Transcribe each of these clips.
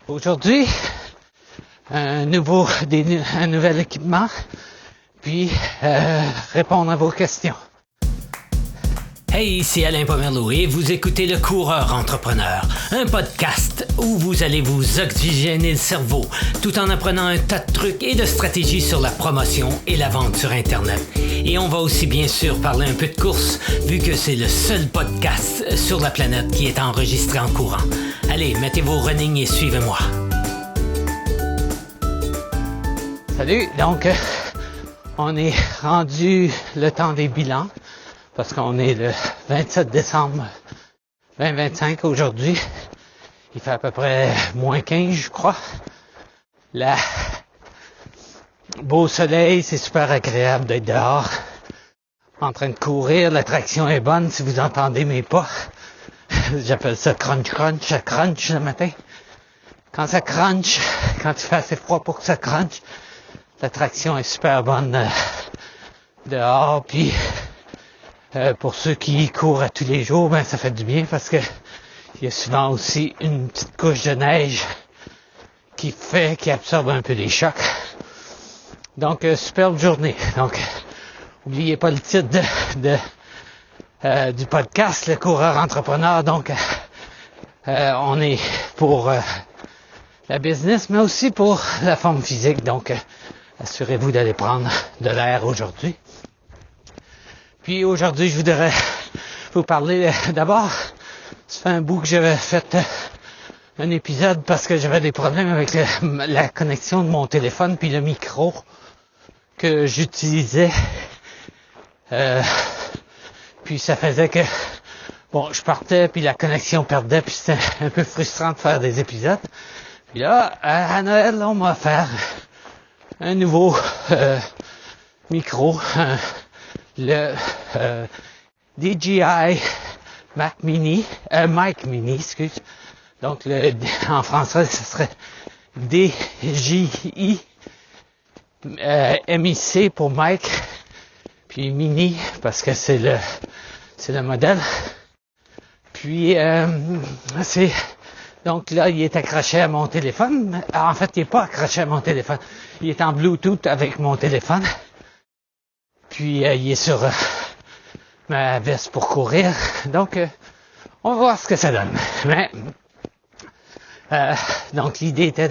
Aujourd'hui, un nouvel équipement, puis répondre à vos questions. Hey, ici Alain Pomerleau et vous écoutez Le Coureur Entrepreneur, un podcast où vous allez vous oxygéner le cerveau tout en apprenant un tas de trucs et de stratégies sur la promotion et la vente sur Internet. Et on va aussi bien sûr parler un peu de course, vu que c'est le seul podcast sur la planète qui est enregistré en courant. Allez, mettez vos running et suivez-moi. Salut, donc on est rendu le temps des bilans. Parce qu'on est le 27 décembre 2025 aujourd'hui. Il fait à peu près moins 15, je crois. Là, beau soleil, c'est super agréable d'être dehors. En train de courir, la traction est bonne si vous entendez mes pas. J'appelle ça crunch, ça crunch le matin. Quand ça crunch, quand il fait assez froid pour que ça crunch, la traction est super bonne dehors, puis pour ceux qui courent à tous les jours, ben ça fait du bien parce que il y a souvent aussi une petite couche de neige qui absorbe un peu les chocs. Donc superbe journée. Donc oubliez pas le titre du podcast, Le Coureur Entrepreneur. Donc on est pour la business, mais aussi pour la forme physique. Donc assurez-vous d'aller prendre de l'air aujourd'hui. Puis aujourd'hui, je voudrais vous parler d'abord, ça fait un bout que j'avais fait un épisode parce que j'avais des problèmes avec la connexion de mon téléphone puis le micro que j'utilisais. Puis ça faisait que, je partais puis la connexion perdait puis c'était un peu frustrant de faire des épisodes. Puis là, à Noël, on m'a offert un nouveau micro, le DJI Mic Mini, excuse. Donc en français, ce serait DJI MIC pour Mike, puis Mini parce que c'est le modèle. Puis donc là, il est accroché à mon téléphone. En fait, il est pas accroché à mon téléphone. Il est en Bluetooth avec mon téléphone. Puis il est sur ma veste pour courir. Donc on va voir ce que ça donne. Mais donc l'idée était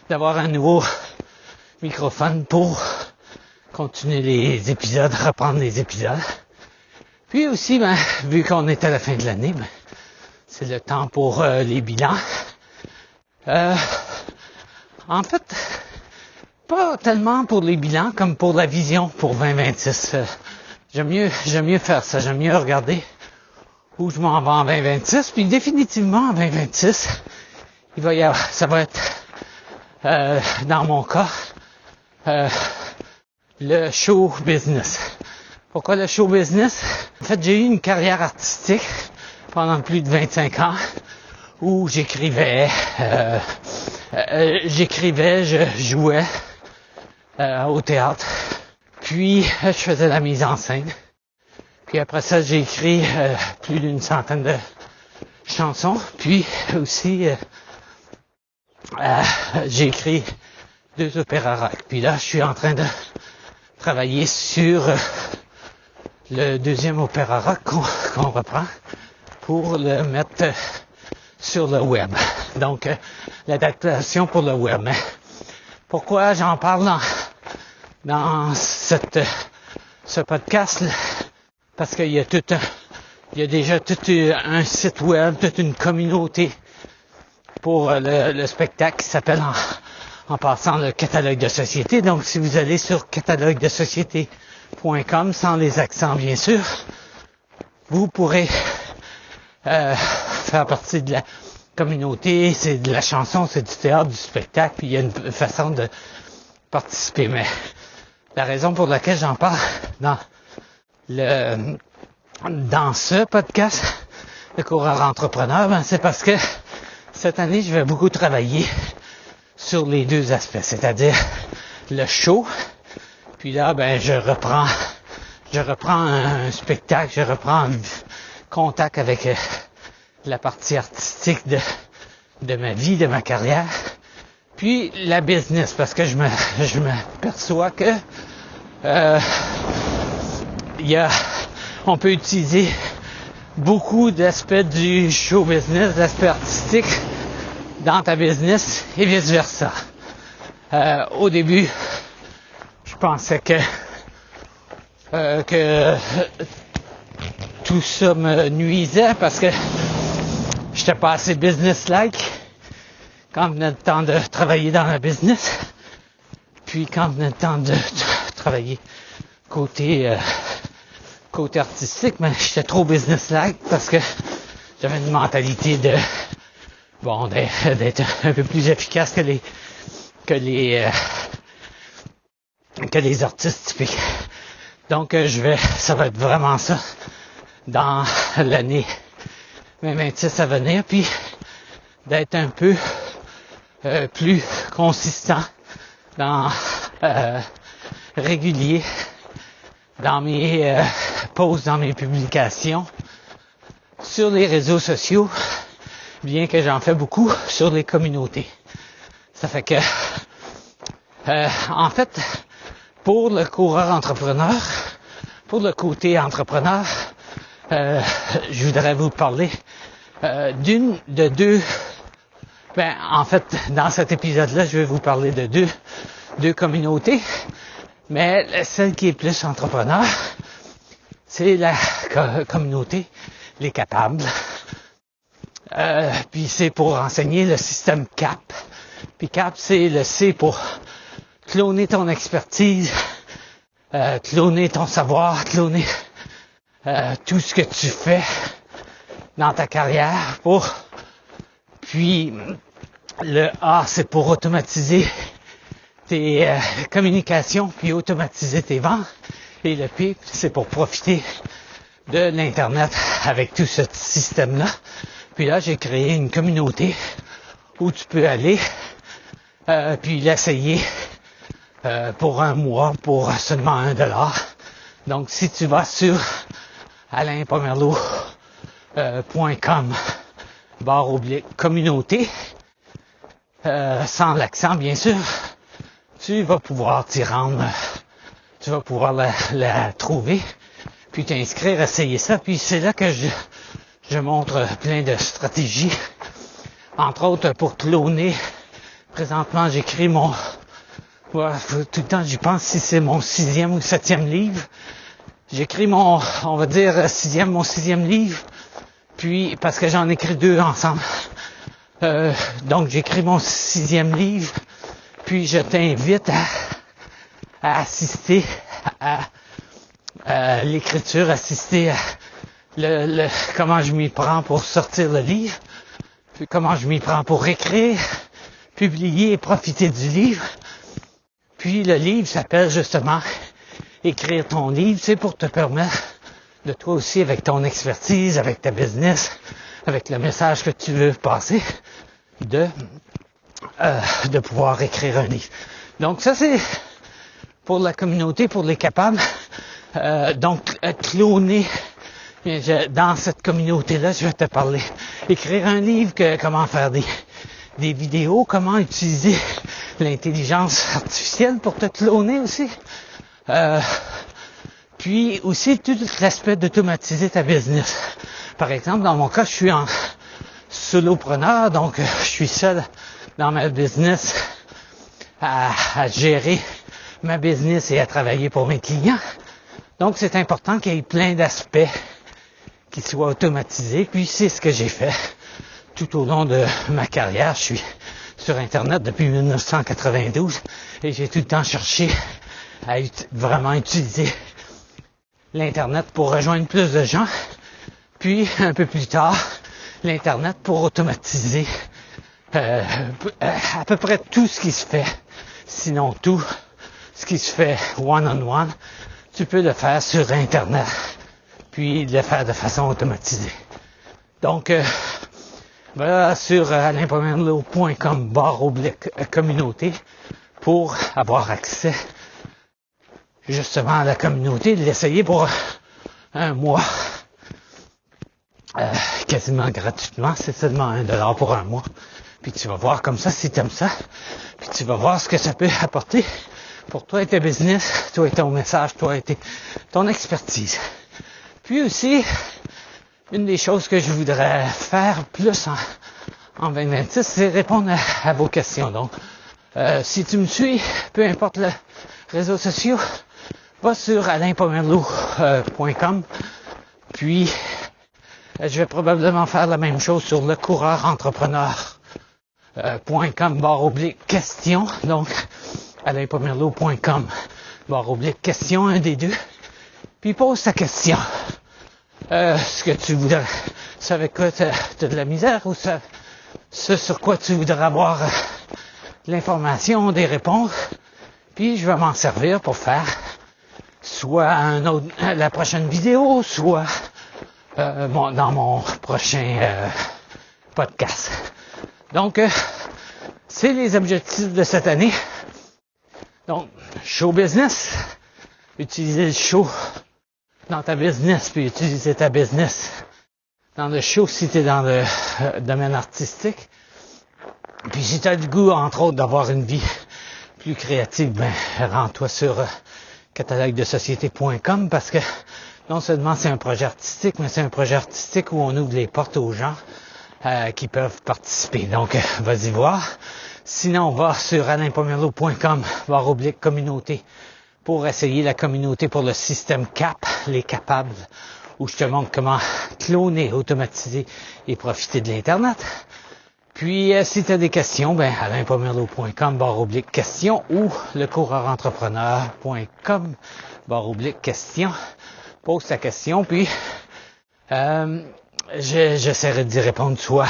d'avoir un nouveau microphone pour continuer les épisodes, reprendre les épisodes. Puis aussi, vu qu'on est à la fin de l'année, c'est le temps pour les bilans. En fait, pas tellement pour les bilans comme pour la vision pour 2026. J'aime mieux faire ça. J'aime mieux regarder où je m'en vais en 2026. Puis définitivement en 2026, ça va être dans mon cas le show business. Pourquoi le show business? En fait, j'ai eu une carrière artistique pendant plus de 25 ans où j'écrivais, je jouais au théâtre. Puis, je faisais la mise en scène. Puis après ça, j'ai écrit plus d'une centaine de chansons. Puis aussi, j'ai écrit 2 opéras rock. Puis là, je suis en train de travailler sur le 2e opéra rock qu'on reprend pour le mettre sur le web. Donc, l'adaptation pour le web. Mais pourquoi j'en parle dans ce podcast? Parce qu'il y a déjà tout un site web, toute une communauté pour le spectacle qui s'appelle en passant le catalogue de société. Donc, si vous allez sur cataloguedesociété.com, sans les accents bien sûr, vous pourrez faire partie de la communauté. C'est de la chanson, c'est du théâtre, du spectacle, puis il y a une façon de participer. Mais la raison pour laquelle j'en parle dans ce podcast, Le Coureur Entrepreneur, c'est parce que cette année, je vais beaucoup travailler sur les 2 aspects, c'est-à-dire le show, puis là, je reprends un spectacle, je reprends contact avec la partie artistique de ma vie, de ma carrière, puis la business, parce que je me perçois que on peut utiliser beaucoup d'aspects du show business, d'aspects artistiques dans ta business et vice versa. Au début, je pensais que tout ça me nuisait parce que j'étais pas assez business-like quand venait le temps de travailler dans la business. Puis quand venait le temps de travailler côté artistique, mais j'étais trop business-like parce que j'avais une mentalité d'être un peu plus efficace que les artistes typiques. Donc ça va être vraiment ça dans l'année 2026 à venir, puis d'être un peu plus consistant régulier dans mes posts, dans mes publications sur les réseaux sociaux, bien que j'en fais beaucoup sur les communautés. Ça fait que en fait, pour le coureur entrepreneur, pour le côté entrepreneur, je voudrais vous parler de deux. En fait, dans cet épisode-là, je vais vous parler de deux communautés, mais celle qui est plus entrepreneur, c'est la communauté Les Capables. Puis c'est pour enseigner le système CAP. Puis CAP, c'est le C pour cloner ton expertise, cloner ton savoir, cloner tout ce que tu fais dans ta carrière puis le A, c'est pour automatiser tes communications, puis automatiser tes ventes. Et le P, c'est pour profiter de l'Internet avec tout ce système-là. Puis là, j'ai créé une communauté où tu peux aller puis l'essayer pour un mois pour seulement $1. Donc, si tu vas sur alainpomerleau.com/communauté, sans l'accent bien sûr, tu vas pouvoir t'y rendre, tu vas pouvoir la trouver, puis t'inscrire, essayer ça, puis c'est là que je montre plein de stratégies, entre autres pour cloner. Présentement, j'écris tout le temps j'y pense si c'est mon 6e ou 7e livre. J'écris mon 6e livre, puis parce que j'en écris 2 ensemble. Donc j'écris mon 6e livre, puis je t'invite à assister à l'écriture, assister à comment je m'y prends pour sortir le livre, puis comment je m'y prends pour écrire, publier et profiter du livre. Puis le livre s'appelle justement Écrire ton livre, c'est pour te permettre de toi aussi, avec ton expertise, avec ta business, avec le message que tu veux passer, de pouvoir écrire un livre. Donc ça, c'est pour la communauté, pour les capables. Donc cloner. Dans cette communauté-là, je vais te parler. Écrire un livre, comment faire des vidéos, comment utiliser l'intelligence artificielle pour te cloner aussi. Puis aussi tout l'aspect d'automatiser ta business. Par exemple, dans mon cas, je suis en solopreneur, donc je suis seul dans ma business à gérer ma business et à travailler pour mes clients. Donc c'est important qu'il y ait plein d'aspects qui soient automatisés. Puis c'est ce que j'ai fait tout au long de ma carrière. Je suis sur Internet depuis 1992 et j'ai tout le temps cherché à vraiment utiliser l'Internet pour rejoindre plus de gens. Puis, un peu plus tard, l'Internet pour automatiser à peu près tout ce qui se fait. Sinon tout ce qui se fait one-on-one, tu peux le faire sur Internet. Puis le faire de façon automatisée. Donc, voilà sur alainpomerleau.com/communauté pour avoir accès justement à la communauté, de l'essayer pour un mois quasiment gratuitement. C'est seulement $1 pour un mois. Puis tu vas voir comme ça si tu aimes ça. Puis tu vas voir ce que ça peut apporter pour toi et ta business, toi et ton message, toi et ton expertise. Puis aussi, une des choses que je voudrais faire plus en 2026, c'est répondre à vos questions. Donc, si tu me suis, peu importe le réseau social, va sur alainpomerleau.com. Puis, je vais probablement faire la même chose sur lecoureurrentrepreneur.com/questions. Donc, alainpomerleau.com/questions, un des deux. Puis, pose ta question. Ce que tu voudrais, c'est avec quoi tu as de la misère ou ce sur quoi tu voudrais avoir l'information, des réponses. Puis, je vais m'en servir pour faire soit la prochaine vidéo, soit dans mon prochain podcast. Donc, c'est les objectifs de cette année. Donc, show business, utiliser le show dans ta business, puis utiliser ta business dans le show si tu es dans le domaine artistique. Puis si tu as le goût, entre autres, d'avoir une vie plus créative, ben rends-toi sur cataloguedesociété.com parce que non seulement c'est un projet artistique, mais c'est un projet artistique où on ouvre les portes aux gens qui peuvent participer. Donc, vas-y voir. Sinon, va sur alainpomerleau.com/communauté pour essayer la communauté pour le système CAP, les capables, où je te montre comment cloner, automatiser et profiter de l'Internet. Puis, si tu as des questions, ben alainpomerleau.com/questions ou lecoureurrentrepreneur.com/questions. Pose ta question, puis j'essaierai d'y répondre soit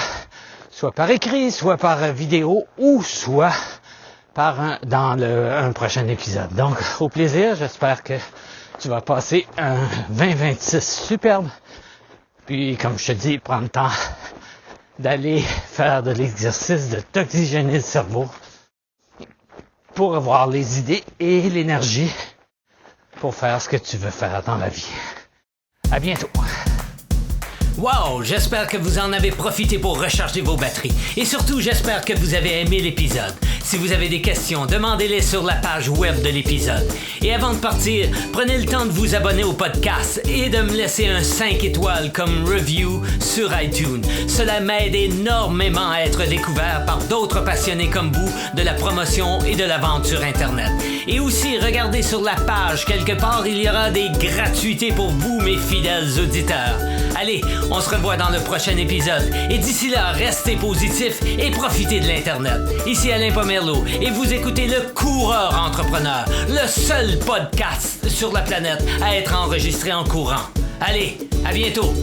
par écrit, soit par vidéo, ou soit dans un prochain épisode. Donc, au plaisir, j'espère que tu vas passer un 2026 superbe. Puis, comme je te dis, prends le temps d'aller faire de l'exercice de t'oxygéner le cerveau pour avoir les idées et l'énergie pour faire ce que tu veux faire dans la vie. À bientôt! Wow! J'espère que vous en avez profité pour recharger vos batteries. Et surtout, j'espère que vous avez aimé l'épisode. Si vous avez des questions, demandez-les sur la page web de l'épisode. Et avant de partir, prenez le temps de vous abonner au podcast et de me laisser un 5 étoiles comme review sur iTunes. Cela m'aide énormément à être découvert par d'autres passionnés comme vous de la promotion et de la vente sur Internet. Et aussi, regardez sur la page, quelque part, il y aura des gratuités pour vous, mes fidèles auditeurs. Allez, on se revoit dans le prochain épisode. Et d'ici là, restez positifs et profitez de l'Internet. Ici Alain Pomerleau et vous écoutez Le Coureur Entrepreneur, le seul podcast sur la planète à être enregistré en courant. Allez, à bientôt!